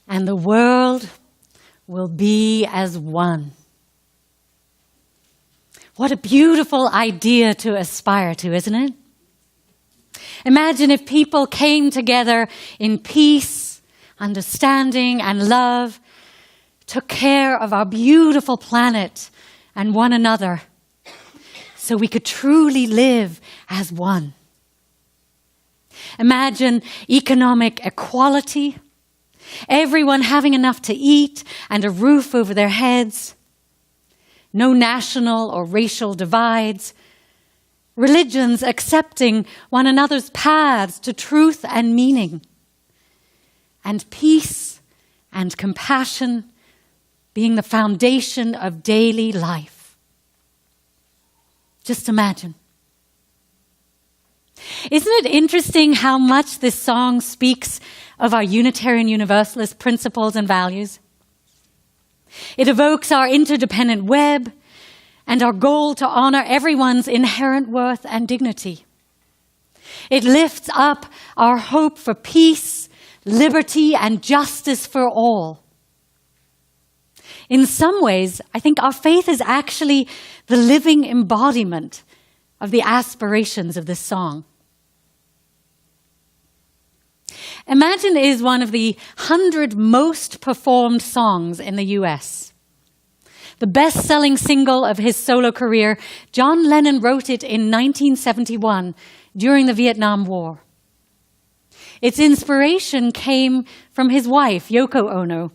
and the world will be as one. What a beautiful idea to aspire to, isn't it? Imagine if people came together in peace, understanding, and love, took care of our beautiful planet and one another, so we could truly live as one. Imagine economic equality, everyone having enough to eat and a roof over their heads, no national or racial divides, religions accepting one another's paths to truth and meaning, and peace and compassion being the foundation of daily life. Just imagine. Isn't it interesting how much this song speaks of our Unitarian Universalist principles and values? It evokes our interdependent web and our goal to honor everyone's inherent worth and dignity. It lifts up our hope for peace, liberty, and justice for all. In some ways, I think our faith is actually the living embodiment of the aspirations of this song. Imagine is one of the 100 most performed songs in the US. The best-selling single of his solo career, John Lennon wrote it in 1971 during the Vietnam War. Its inspiration came from his wife, Yoko Ono,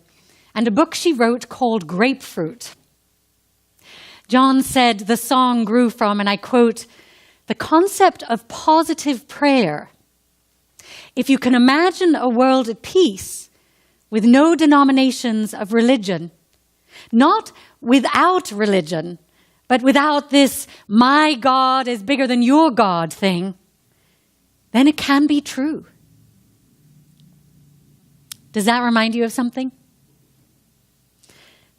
and a book she wrote called Grapefruit. John said the song grew from, and I quote, "the concept of positive prayer. If you can imagine a world at peace with no denominations of religion, not without religion, but without this my God is bigger than your God thing, then it can be true." Does that remind you of something?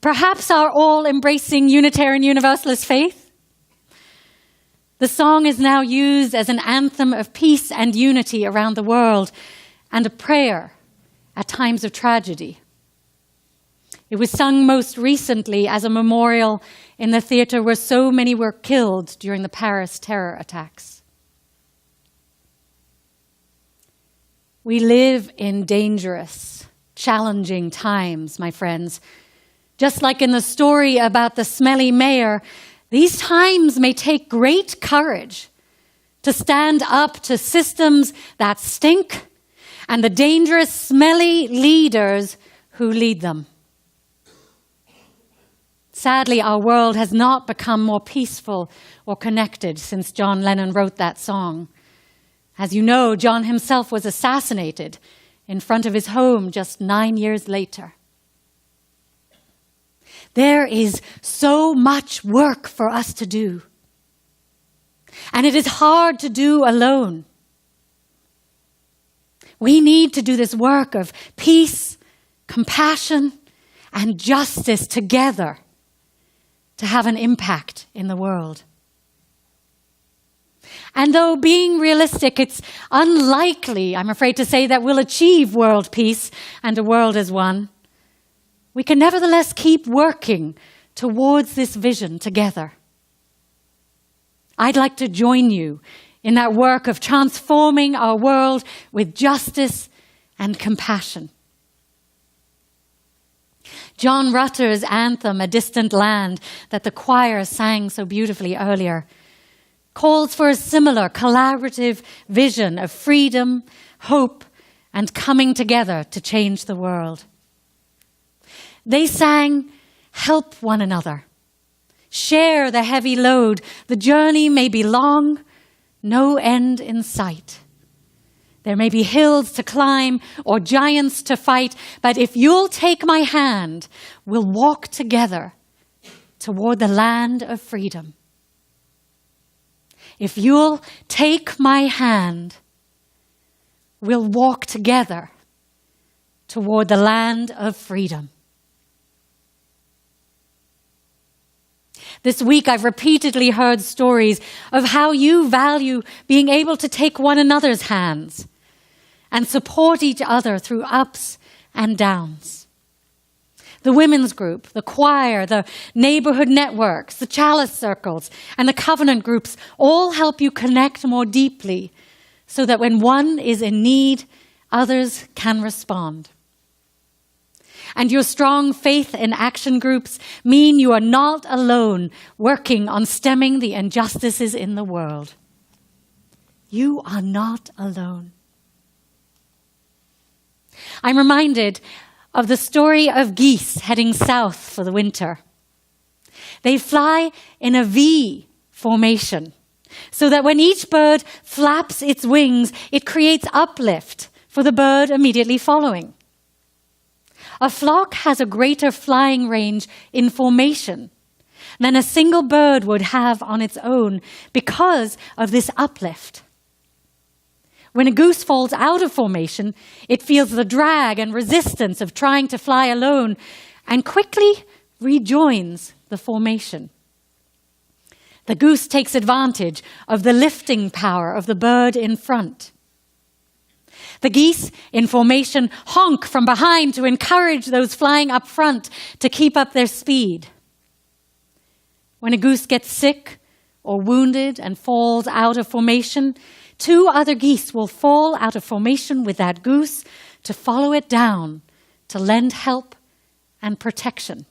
Perhaps our all-embracing Unitarian Universalist faith? The song is now used as an anthem of peace and unity around the world and a prayer at times of tragedy. It was sung most recently as a memorial in the theater where so many were killed during the Paris terror attacks. We live in dangerous, challenging times, my friends. Just like in the story about the smelly mayor, these times may take great courage to stand up to systems that stink and the dangerous, smelly leaders who lead them. Sadly, our world has not become more peaceful or connected since John Lennon wrote that song. As you know, John himself was assassinated in front of his home just 9 years later. There is so much work for us to do. And it is hard to do alone. We need to do this work of peace, compassion, and justice together to have an impact in the world. And though being realistic, it's unlikely, I'm afraid to say, that we'll achieve world peace and a world as one, we can nevertheless keep working towards this vision together. I'd like to join you in that work of transforming our world with justice and compassion. John Rutter's anthem, "A Distant Land," that the choir sang so beautifully earlier, calls for a similar collaborative vision of freedom, hope, and coming together to change the world. They sang, "Help one another. Share the heavy load. The journey may be long, no end in sight. There may be hills to climb or giants to fight, but if you'll take my hand, we'll walk together toward the land of freedom. If you'll take my hand, we'll walk together toward the land of freedom." This week, I've repeatedly heard stories of how you value being able to take one another's hands and support each other through ups and downs. The women's group, the choir, the neighborhood networks, the chalice circles, and the covenant groups all help you connect more deeply so that when one is in need, others can respond. And your strong faith in action groups mean you are not alone working on stemming the injustices in the world. You are not alone. I'm reminded of the story of geese heading south for the winter. They fly in a V formation so that when each bird flaps its wings, it creates uplift for the bird immediately following. A flock has a greater flying range in formation than a single bird would have on its own because of this uplift. When a goose falls out of formation, it feels the drag and resistance of trying to fly alone and quickly rejoins the formation. The goose takes advantage of the lifting power of the bird in front. The geese in formation honk from behind to encourage those flying up front to keep up their speed. When a goose gets sick or wounded and falls out of formation, 2 other geese will fall out of formation with that goose to follow it down, to lend help and protection.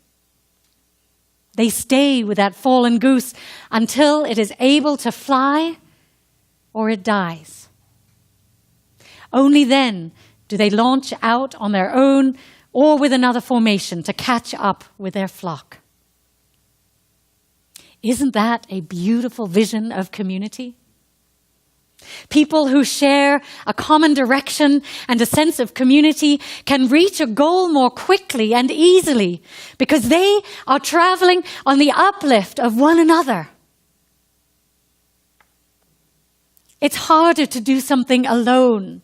They stay with that fallen goose until it is able to fly or it dies. Only then do they launch out on their own or with another formation to catch up with their flock. Isn't that a beautiful vision of community? People who share a common direction and a sense of community can reach a goal more quickly and easily because they are traveling on the uplift of one another. It's harder to do something alone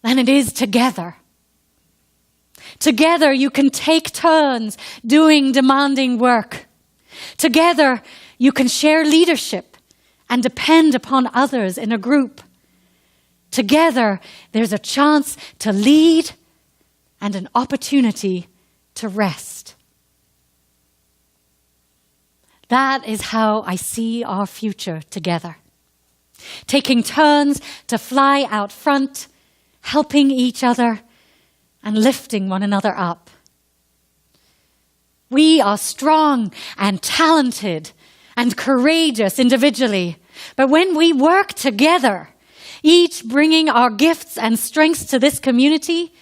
than it is together. Together, you can take turns doing demanding work. Together, you can share leadership and depend upon others in a group. Together, there's a chance to lead and an opportunity to rest. That is how I see our future together. Taking turns to fly out front, helping each other, and lifting one another up. We are strong and talented and courageous individually, but when we work together, each bringing our gifts and strengths to this community,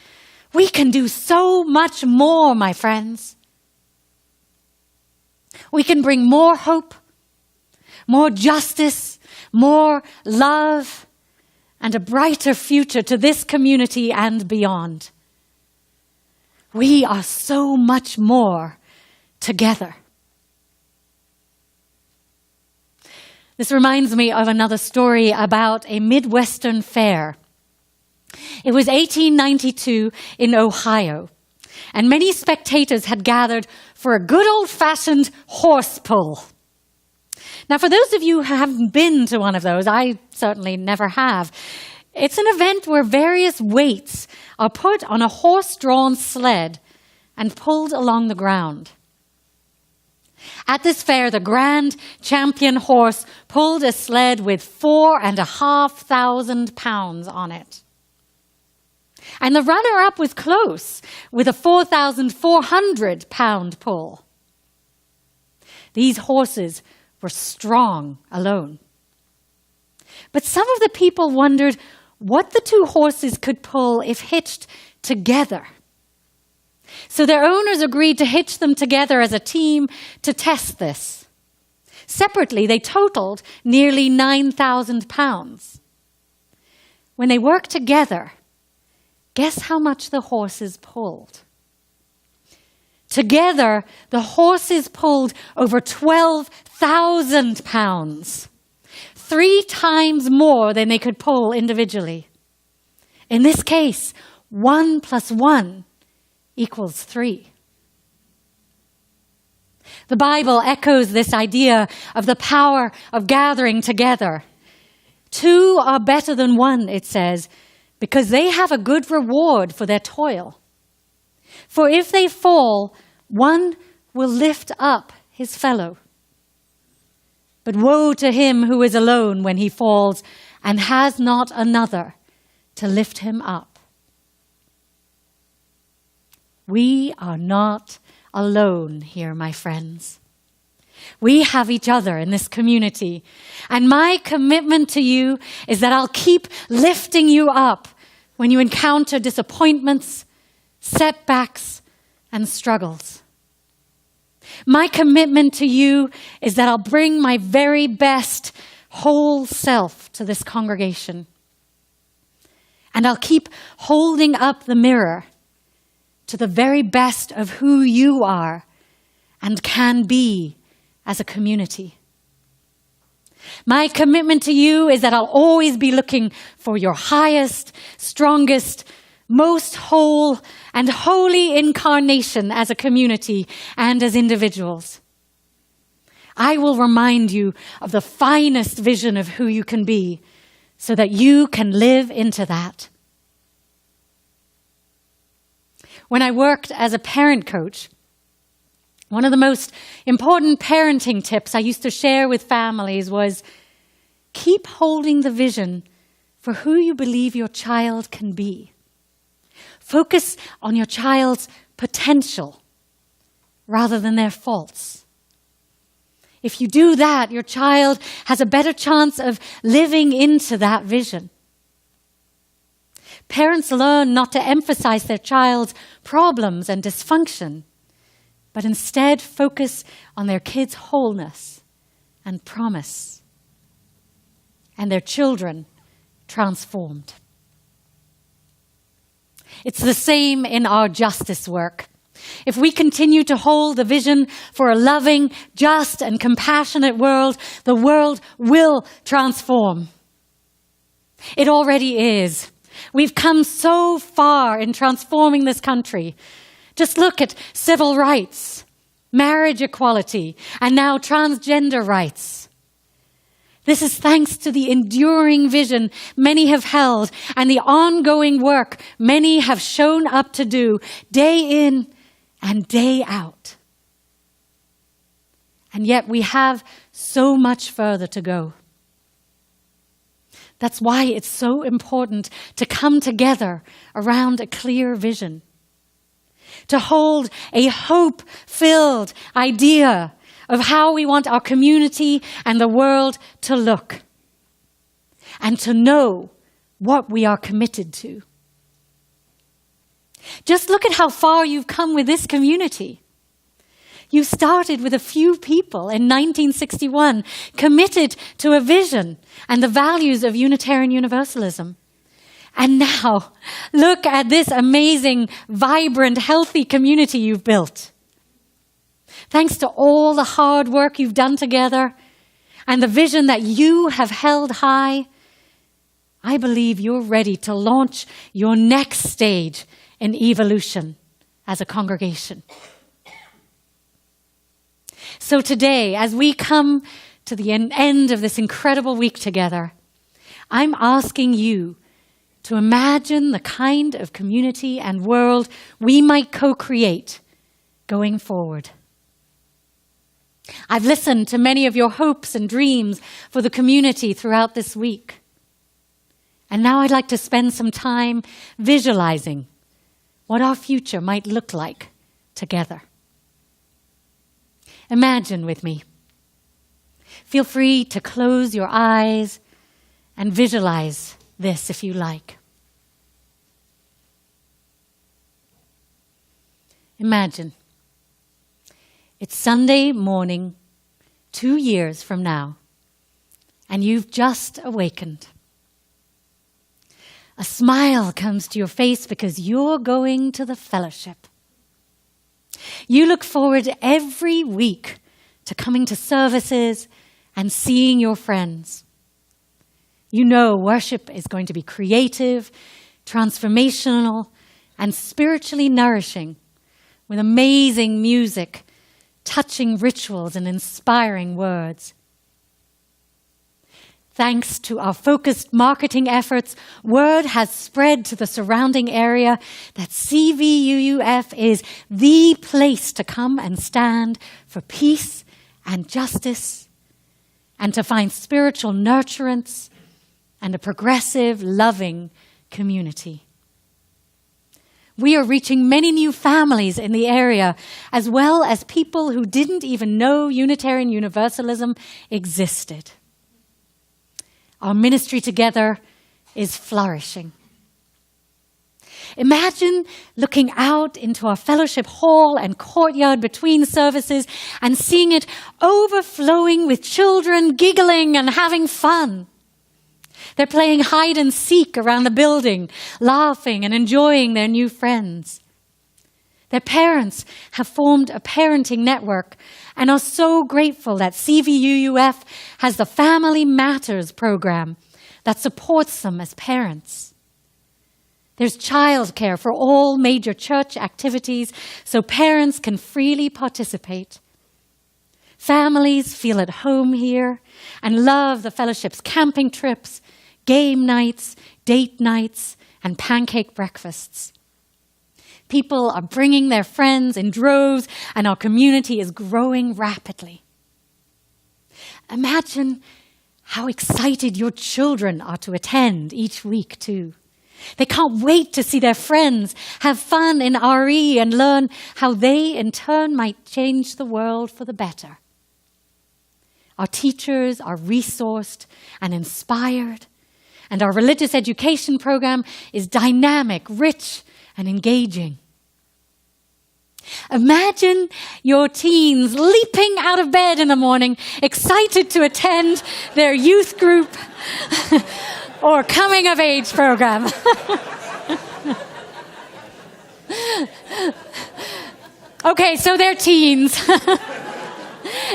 we can do so much more, my friends. We can bring more hope, more justice, more love, and a brighter future to this community and beyond. We are so much more together. This reminds me of another story about a Midwestern fair. It was 1892 in Ohio, and many spectators had gathered for a good old-fashioned horse pull. Now, for those of you who haven't been to one of those, I certainly never have, it's an event where various weights are put on a horse-drawn sled and pulled along the ground. At this fair, the grand champion horse pulled a sled with 4,500 pounds on it. And the runner-up was close, with a 4,400 pound pull. These horses were strong alone. But some of the people wondered what the 2 horses could pull if hitched together. So their owners agreed to hitch them together as a team to test this. Separately, they totaled nearly 9,000 pounds. When they worked together, guess how much the horses pulled? Together, the horses pulled over 12,000 pounds, 3 times more than they could pull individually. In this case, 1 + 1 equals 3. The Bible echoes this idea of the power of gathering together. 2 are better than 1, it says, because they have a good reward for their toil. For if they fall, One will lift up his fellow. But woe to him who is alone when he falls and has not another to lift him up. We are not alone here, my friends. We have each other in this community. And my commitment to you is that I'll keep lifting you up when you encounter disappointments, setbacks, and struggles. My commitment to you is that I'll bring my very best whole self to this congregation. And I'll keep holding up the mirror to the very best of who you are and can be as a community. My commitment to you is that I'll always be looking for your highest, strongest, most whole and holy incarnation as a community and as individuals. I will remind you of the finest vision of who you can be so that you can live into that. When I worked as a parent coach, one of the most important parenting tips I used to share with families was keep holding the vision for who you believe your child can be. Focus on your child's potential rather than their faults. If you do that, your child has a better chance of living into that vision. Parents learn not to emphasize their child's problems and dysfunction, but instead focus on their kids' wholeness and promise, and their children transformed. It's the same in our justice work. If we continue to hold the vision for a loving, just, and compassionate world, the world will transform. It already is. We've come so far in transforming this country. Just look at civil rights, marriage equality, and now transgender rights. This is thanks to the enduring vision many have held and the ongoing work many have shown up to do day in and day out. And yet we have so much further to go. That's why it's so important to come together around a clear vision, to hold a hope-filled idea of how we want our community and the world to look, and to know what we are committed to. Just look at how far you've come with this community. You started with a few people in 1961, committed to a vision and the values of Unitarian Universalism. And now, look at this amazing, vibrant, healthy community you've built. Thanks to all the hard work you've done together and the vision that you have held high, I believe you're ready to launch your next stage in evolution as a congregation. So today, as we come to the end of this incredible week together, I'm asking you to imagine the kind of community and world we might co-create going forward. I've listened to many of your hopes and dreams for the community throughout this week. And now I'd like to spend some time visualizing what our future might look like together. Imagine with me. Feel free to close your eyes and visualize this if you like. Imagine. It's Sunday morning, 2 years from now, and you've just awakened. A smile comes to your face because you're going to the fellowship. You look forward every week to coming to services and seeing your friends. You know worship is going to be creative, transformational, and spiritually nourishing, with amazing music, touching rituals, and inspiring words. Thanks to our focused marketing efforts, word has spread to the surrounding area that CVUUF is the place to come and stand for peace and justice, and to find spiritual nurturance and a progressive, loving community. We are reaching many new families in the area, as well as people who didn't even know Unitarian Universalism existed. Our ministry together is flourishing. Imagine looking out into our fellowship hall and courtyard between services and seeing it overflowing with children giggling and having fun. They're playing hide and seek around the building, laughing and enjoying their new friends. Their parents have formed a parenting network and are so grateful that CVUUF has the Family Matters program that supports them as parents. There's childcare for all major church activities so parents can freely participate. Families feel at home here and love the fellowship's camping trips, game nights, date nights, and pancake breakfasts. People are bringing their friends in droves, and our community is growing rapidly. Imagine how excited your children are to attend each week, too. They can't wait to see their friends, have fun in RE, and learn how they, in turn, might change the world for the better. Our teachers are resourced and inspired, and our religious education program is dynamic, rich, and engaging. Imagine your teens leaping out of bed in the morning, excited to attend their youth group or coming of age program. Okay, so they're teens.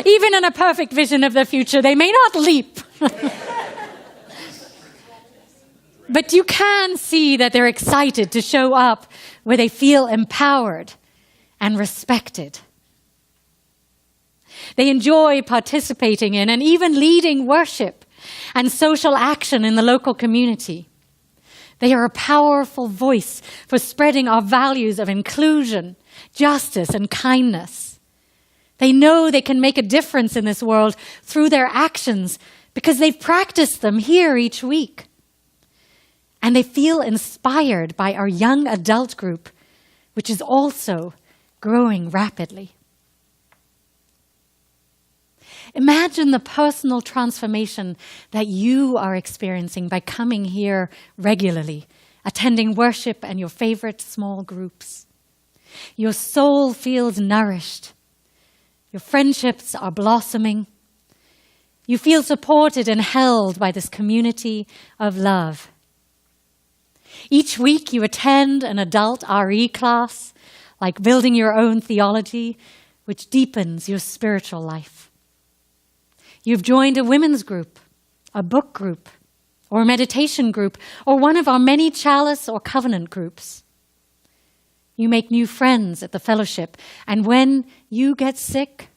Even in a perfect vision of the future, they may not leap. But you can see that they're excited to show up where they feel empowered and respected. They enjoy participating in and even leading worship and social action in the local community. They are a powerful voice for spreading our values of inclusion, justice, and kindness. They know they can make a difference in this world through their actions because they've practiced them here each week. And they feel inspired by our young adult group, which is also growing rapidly. Imagine the personal transformation that you are experiencing by coming here regularly, attending worship and your favorite small groups. Your soul feels nourished. Your friendships are blossoming. You feel supported and held by this community of love. Each week you attend an adult RE class, like building your own theology, which deepens your spiritual life. You've joined a women's group, a book group, or a meditation group, or one of our many chalice or covenant groups. You make new friends at the fellowship, and when you get sick,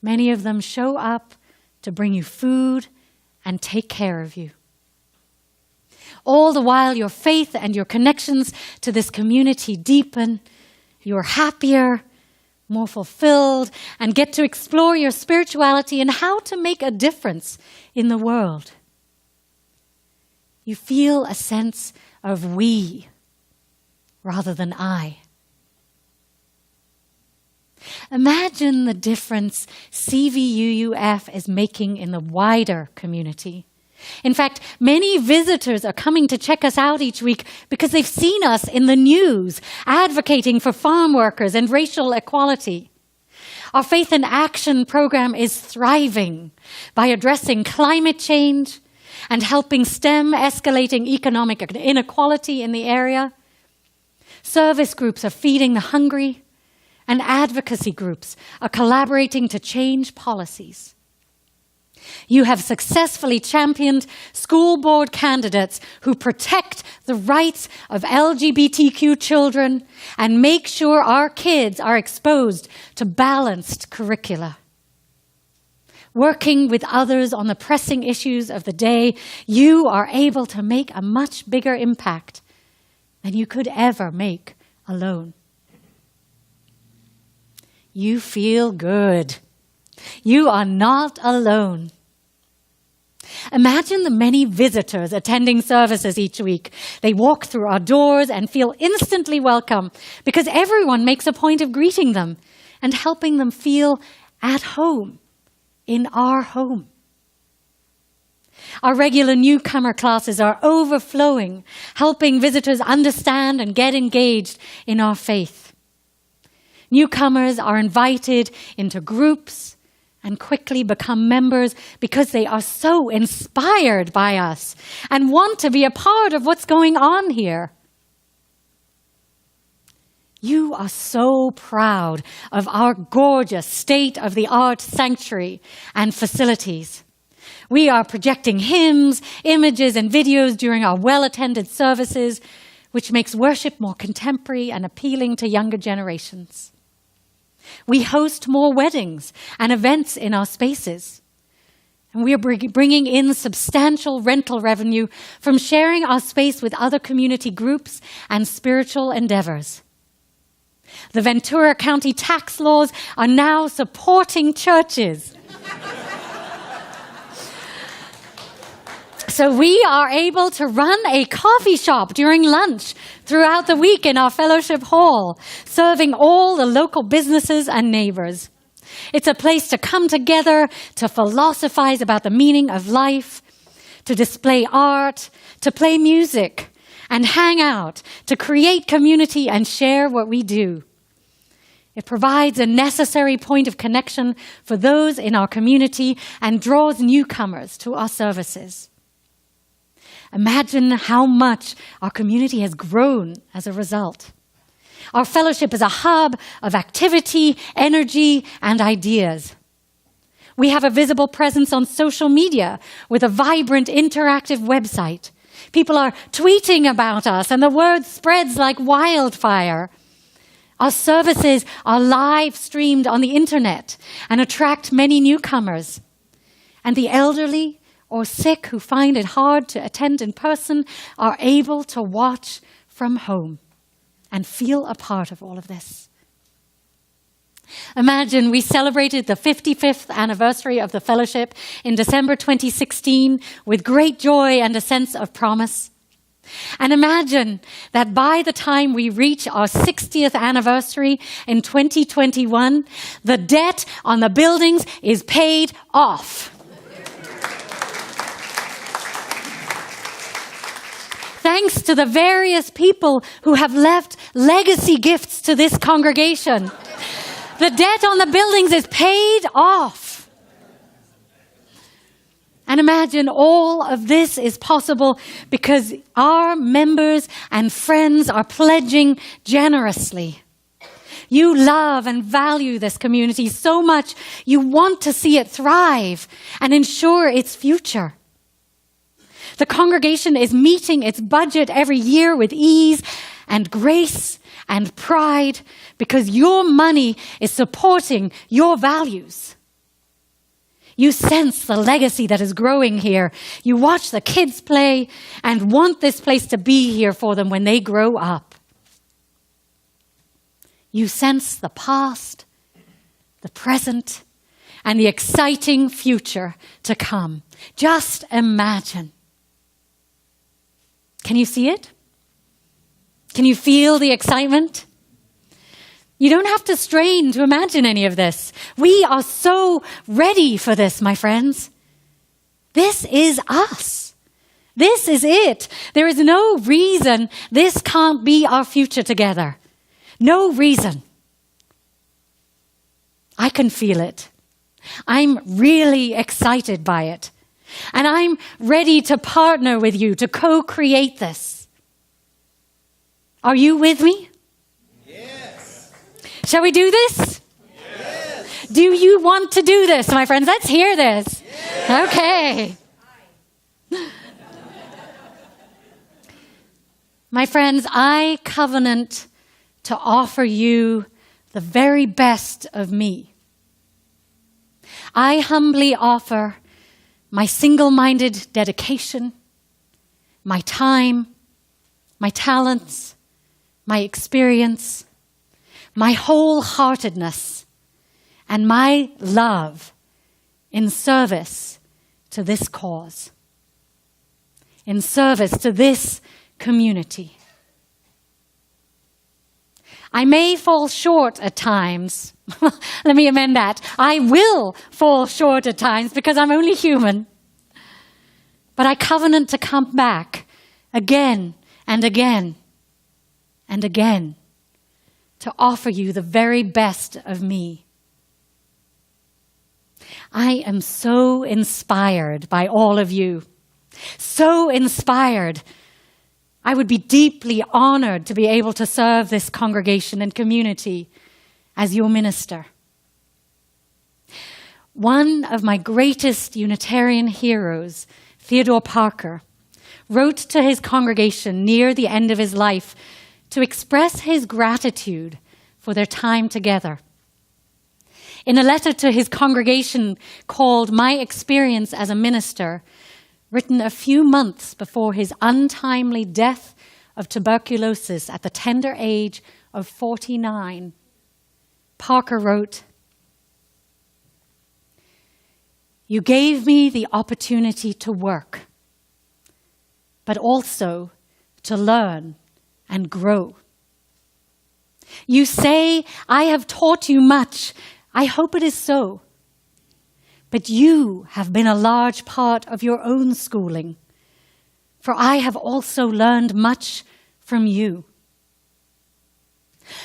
many of them show up to bring you food and take care of you. All the while, your faith and your connections to this community deepen. You're happier, more fulfilled, and get to explore your spirituality and how to make a difference in the world. You feel a sense of we rather than I. Imagine the difference CVUUF is making in the wider community. In fact, many visitors are coming to check us out each week because they've seen us in the news advocating for farm workers and racial equality. Our Faith in Action program is thriving by addressing climate change and helping stem escalating economic inequality in the area. Service groups are feeding the hungry, and advocacy groups are collaborating to change policies. You have successfully championed school board candidates who protect the rights of LGBTQ children and make sure our kids are exposed to balanced curricula. working with others on the pressing issues of the day, you are able to make a much bigger impact than you could ever make alone. You feel good. You are not alone. Imagine the many visitors attending services each week. They walk through our doors and feel instantly welcome because everyone makes a point of greeting them and helping them feel at home in our home. Our regular newcomer classes are overflowing, helping visitors understand and get engaged in our faith. Newcomers are invited into groups and quickly become members because they are so inspired by us and want to be a part of what's going on here. You are so proud of our gorgeous state-of-the-art sanctuary and facilities. We are projecting hymns, images, and videos during our well-attended services, which makes worship more contemporary and appealing to younger generations. We host more weddings and events in our spaces. And we are bringing in substantial rental revenue from sharing our space with other community groups and spiritual endeavors. The Ventura County tax laws are now supporting churches. So we are able to run a coffee shop during lunch throughout the week in our fellowship hall, serving all the local businesses and neighbors. It's a place to come together, to philosophize about the meaning of life, to display art, to play music, and hang out, to create community and share what we do. It provides a necessary point of connection for those in our community and draws newcomers to our services. Imagine how much our community has grown as a result. Our fellowship is a hub of activity, energy, and ideas. We have a visible presence on social media with a vibrant, interactive website. People are tweeting about us, and the word spreads like wildfire. Our services are live streamed on the internet and attract many newcomers. And the elderly or sick who find it hard to attend in person are able to watch from home and feel a part of all of this. Imagine we celebrated the 55th anniversary of the fellowship in December 2016 with great joy and a sense of promise. And imagine that by the time we reach our 60th anniversary in 2021, the debt on the buildings is paid off. Thanks to the various people who have left legacy gifts to this congregation. The debt on the buildings is paid off. And imagine all of this is possible because our members and friends are pledging generously. You love and value this community so much you want to see it thrive and ensure its future. The congregation is meeting its budget every year with ease and grace and pride because your money is supporting your values. You sense the legacy that is growing here. You watch the kids play and want this place to be here for them when they grow up. You sense the past, the present, and the exciting future to come. Just imagine. Can you see it? Can you feel the excitement? You don't have to strain to imagine any of this. We are so ready for this, my friends. This is us. This is it. There is no reason this can't be our future together. No reason. I can feel it. I'm really excited by it. And I'm ready to partner with you to co-create this. Are you with me? Yes. Shall we do this? Yes. Do you want to do this, my friends? Let's hear this. Yes. Okay. My friends, I covenant to offer you the very best of me. I humbly offer my single-minded dedication, my time, my talents, my experience, my wholeheartedness, and my love in service to this cause, in service to this community. I may fall short at times. Let me amend that. I will fall short at times because I'm only human. But I covenant to come back again and again and again to offer you the very best of me. I am so inspired by all of you. So inspired. I would be deeply honored to be able to serve this congregation and community as your minister. One of my greatest Unitarian heroes, Theodore Parker, wrote to his congregation near the end of his life to express his gratitude for their time together. In a letter to his congregation called My Experience as a Minister, written a few months before his untimely death of tuberculosis at the tender age of 49, Parker wrote, "You gave me the opportunity to work, but also to learn and grow. You say, I have taught you much. I hope it is so. But you have been a large part of your own schooling, for I have also learned much from you.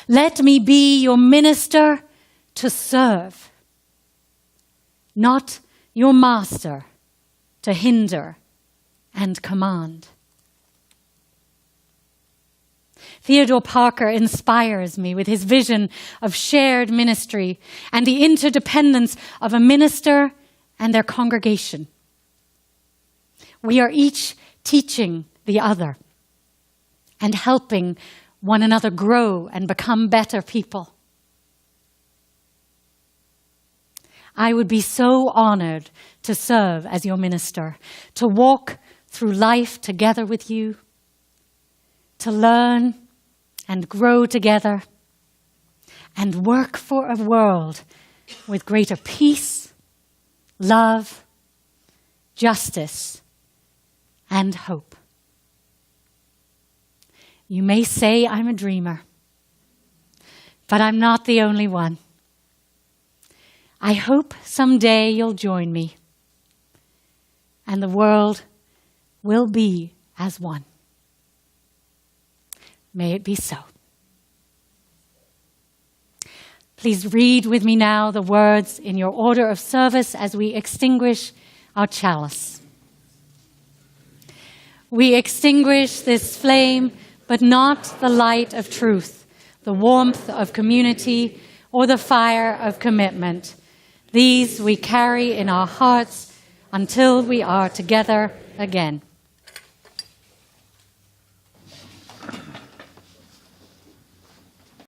Let me be your minister to serve, not your master to hinder and command." Theodore Parker inspires me with his vision of shared ministry and the interdependence of a minister and their congregation. We are each teaching the other and helping one another grow and become better people. I would be so honored to serve as your minister, to walk through life together with you, to learn and grow together, and work for a world with greater peace, love, justice, and hope. You may say I'm a dreamer, but I'm not the only one. I hope someday you'll join me, and the world will be as one. May it be so. Please read with me now the words in your order of service as we extinguish our chalice. We extinguish this flame, but not the light of truth, the warmth of community, or the fire of commitment. These we carry in our hearts until we are together again.